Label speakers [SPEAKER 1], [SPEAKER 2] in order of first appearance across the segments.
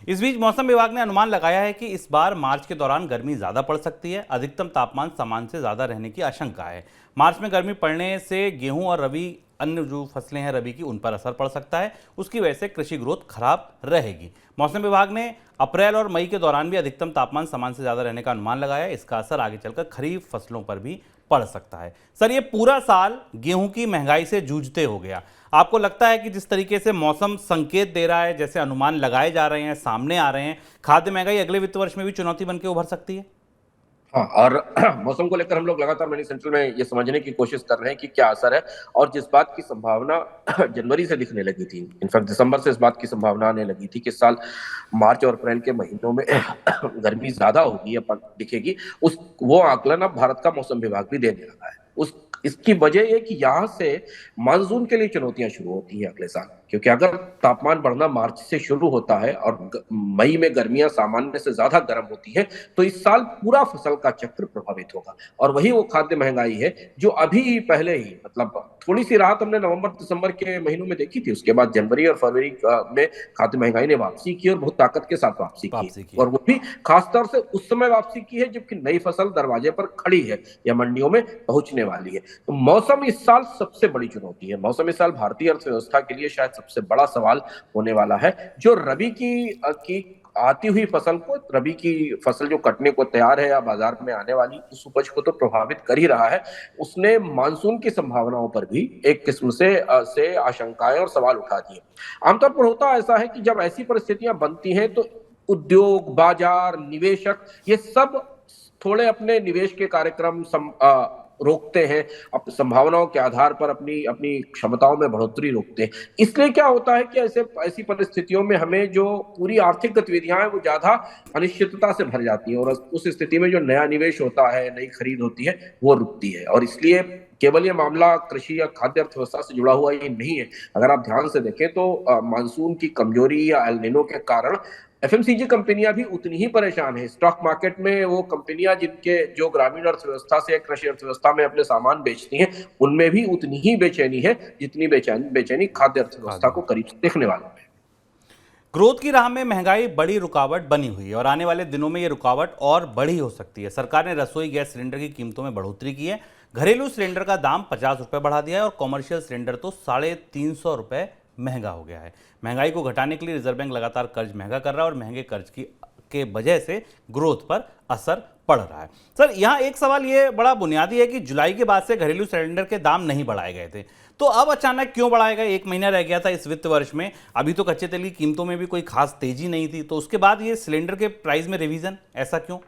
[SPEAKER 1] इस बीच मौसम विभाग ने अनुमान लगाया है कि इस बार मार्च के दौरान गर्मी ज़्यादा पड़ सकती है। अधिकतम तापमान सामान्य से ज़्यादा रहने की आशंका है। मार्च में गर्मी पड़ने से गेहूं और रबी अन्य जो फसलें हैं रबी की, उन पर असर पड़ सकता है। उसकी वजह से कृषि ग्रोथ खराब रहेगी। मौसम विभाग ने अप्रैल और मई के दौरान भी अधिकतम तापमान सामान्य से ज़्यादा रहने का अनुमान लगाया है। इसका असर आगे चलकर खरीफ फसलों पर भी पड़ सकता है। सर, ये पूरा साल गेहूं की महंगाई से जूझते हो गया। आपको लगता है कि जिस तरीके से मौसम संकेत दे रहा है, जैसे अनुमान लगाए जा रहे हैं, सामने आ रहे हैं, खाद्य महंगाई अगले वित्त वर्ष में भी चुनौती बनकर उभर सकती है?
[SPEAKER 2] हाँ, और मौसम को लेकर हम लोग लगातार मनी सेंट्रल में ये समझने की कोशिश कर रहे हैं कि क्या असर है। और जिस बात की संभावना जनवरी से दिखने लगी थी, इनफैक्ट दिसंबर से इस बात की संभावना आने लगी थी कि इस साल मार्च और अप्रैल के महीनों में गर्मी ज्यादा होगी या दिखेगी, उस वो आकलन अब भारत का मौसम विभाग भी देने लगा है। उस इसकी वजह ये कि यहाँ से मानसून के लिए चुनौतियां शुरू होती हैं अगले साल, क्योंकि अगर तापमान बढ़ना मार्च से शुरू होता है और मई में गर्मियां सामान्य से ज्यादा गर्म होती है, तो इस साल पूरा फसल का चक्र प्रभावित होगा। और वही वो खाद्य महंगाई है जो अभी पहले ही, मतलब थोड़ी सी राहत हमने नवंबर दिसंबर के महीनों में देखी थी, उसके बाद जनवरी और फरवरी में खाद्य महंगाई ने वापसी की और बहुत ताकत के साथ वापसी की।
[SPEAKER 1] वापसी की
[SPEAKER 2] और
[SPEAKER 1] है।
[SPEAKER 2] वो भी खासतौर से उस समय वापसी की है जबकि नई फसल दरवाजे पर खड़ी है या मंडियों में पहुंचने वाली है। तो मौसम इस साल सबसे बड़ी चुनौती है। मौसम इस साल भारतीय अर्थव्यवस्था के लिए शायद सबसे बड़ा सवाल होने वाला है, जो रबी की आती हुई फसल को, रबी की फसल जो कटने को तैयार है या बाजार में आने वाली, उस उपज को तो प्रभावित कर ही रहा है। उसने मानसून की संभावनाओं पर भी एक किस्म से आशंकाएं और सवाल उठा दिए। आमतौर पर होता ऐसा है कि जब ऐसी परिस्थितियां बनती हैं तो उद्योग, बाजार, निवेशक, ये सब थोड़े अपने निवेश के कार्यक्रम रोकते हैं, संभावनाओं के आधार पर अपनी अपनी क्षमताओं में बढ़ोतरी रोकते हैं। इसलिए क्या होता है कि ऐसी परिस्थितियों में हमें जो पूरी आर्थिक गतिविधियां हैं वो ज्यादा अनिश्चितता से भर जाती हैं, और उस स्थिति में जो नया निवेश होता है, नई खरीद होती है, वो रुकती है। और इसलिए केवल ये मामला कृषि या खाद्य अर्थव्यवस्था से जुड़ा हुआ ये नहीं है। अगर आप ध्यान से देखें तो मानसून की कमजोरी या एल निनो के कारण एफएमसीजी कंपनियां भी उतनी ही परेशान है। स्टॉक मार्केट में वो कंपनियां जिनके जो ग्रामीण अर्थव्यवस्था से कृषि अर्थव्यवस्था में अपने सामान बेचती हैं, उनमें भी उतनी ही बेचैनी है जितनी बेचैनी खाद्य अर्थव्यवस्था को करीब से देखने वालों में।
[SPEAKER 1] ग्रोथ की राह में महंगाई बड़ी रुकावट बनी हुई है और आने वाले दिनों में ये रुकावट और बड़ी हो सकती है। सरकार ने रसोई गैस सिलेंडर की कीमतों में बढ़ोतरी की है। घरेलू सिलेंडर का दाम 50 रुपये बढ़ा दिया है और कॉमर्शियल सिलेंडर तो 350 रुपये महंगा हो गया है। महंगाई को घटाने के लिए रिजर्व बैंक लगातार कर्ज महंगा कर रहा है और महंगे कर्ज की के वजह से ग्रोथ पर असर पड़ रहा है। सर, यहाँ एक सवाल ये बड़ा बुनियादी है कि जुलाई के बाद से घरेलू सिलेंडर के दाम नहीं बढ़ाए गए थे, तो अब अचानक क्यों बढ़ाए गए? एक महीना रह गया था इस वित्त वर्ष में, अभी तो कच्चे तेल की कीमतों में भी कोई खास तेजी नहीं थी, तो उसके बाद ये सिलेंडर के प्राइस में रिवीजन, ऐसा क्यों?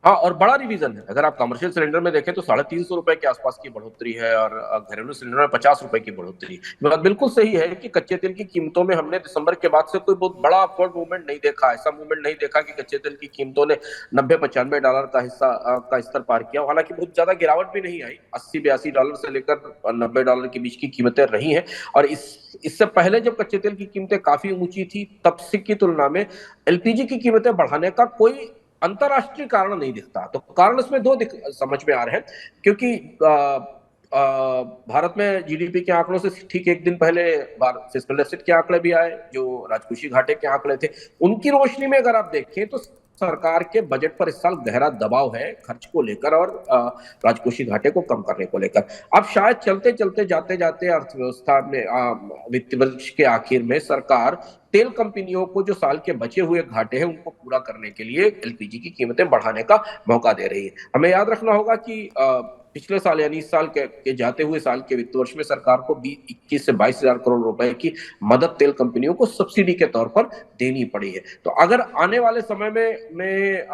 [SPEAKER 2] हाँ, और बड़ा रिवीजन है। अगर आप कमर्शियल सिलेंडर में देखें तो 350 रुपए के आसपास की बढ़ोतरी है और घरेलू सिलेंडर में 50 रुपए की बढ़ोतरी। ये बात बिल्कुल सही है कि कच्चे तेल की कीमतों में हमने दिसंबर के बाद से कोई बहुत बड़ा अपवर्ड मूवमेंट नहीं देखा। ऐसा मूवमेंट नहीं देखा कि कच्चे तेल की कीमतों ने 90-95 डॉलर का स्तर पार किया। हालांकि बहुत ज्यादा गिरावट भी नहीं आई, 80-82 डॉलर से लेकर 90 डॉलर के बीच की कीमतें रही हैं। और इससे पहले जब कच्चे तेल की कीमतें काफी ऊंची थी, तब से की तुलना में एलपीजी की कीमतें बढ़ाने का कोई अंतरराष्ट्रीय कारण नहीं दिखता। तो कारण इसमें दो समझ में आ रहे हैं, क्योंकि भारत में जीडीपी के आंकड़ों से ठीक एक दिन पहले फिस्कल डेफिसिट के आंकड़े भी आए, जो राजकोषीय घाटे के आंकड़े थे। उनकी रोशनी में अगर आप देखें तो सरकार के बजट पर इस साल गहरा दबाव है खर्च को लेकर और राजकोषीय घाटे को कम करने को लेकर। अब शायद चलते चलते जाते जाते अर्थव्यवस्था में वित्त वर्ष के आखिर में सरकार तेल कंपनियों को जो साल के बचे हुए घाटे हैं उनको पूरा करने के लिए एलपीजी की कीमतें बढ़ाने का मौका दे रही है। हमें याद रखना होगा कि पिछले साल यानी इस साल के जाते हुए साल के वित्त वर्ष में सरकार को 21 से 22 हजार करोड़ रुपए की मदद तेल कंपनियों को सब्सिडी के तौर पर देनी पड़ी है। तो अगर आने वाले समय में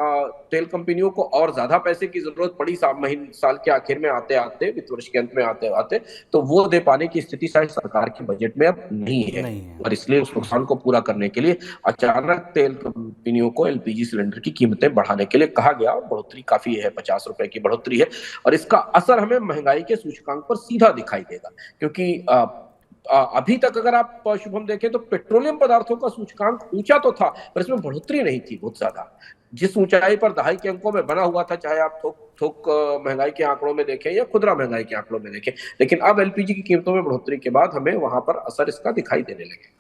[SPEAKER 2] तेल कंपनियों को और ज्यादा पैसे की जरूरत पड़ी साल के आखिर में आते आते, वित्त वर्ष के अंत में आते आते, तो वो दे पाने की स्थिति शायद सरकार के बजट में अब नहीं है।
[SPEAKER 1] नहीं है।
[SPEAKER 2] और इसलिए उस नुकसान को पूरा करने के लिए अचानक तेल कंपनियों को एलपीजी सिलेंडर की कीमतें बढ़ाने के लिए कहा गया। और बढ़ोतरी काफी है, 50 रुपए की बढ़ोतरी है। और इसका असर हमें महंगाई के सूचकांक पर सीधा दिखाई देगा, क्योंकि अभी तक अगर आप शुभम देखें तो पेट्रोलियम पदार्थों का सूचकांक ऊंचा तो था, पर इसमें बढ़ोतरी नहीं थी बहुत ज्यादा। जिस ऊंचाई पर दहाई के अंकों में बना हुआ था, चाहे आप थोक महंगाई के आंकड़ों में देखें या खुदरा महंगाई के आंकड़ों में देखें, लेकिन अब एलपीजी की कीमतों में बढ़ोतरी के बाद हमें वहां पर असर इसका दिखाई देने लगे।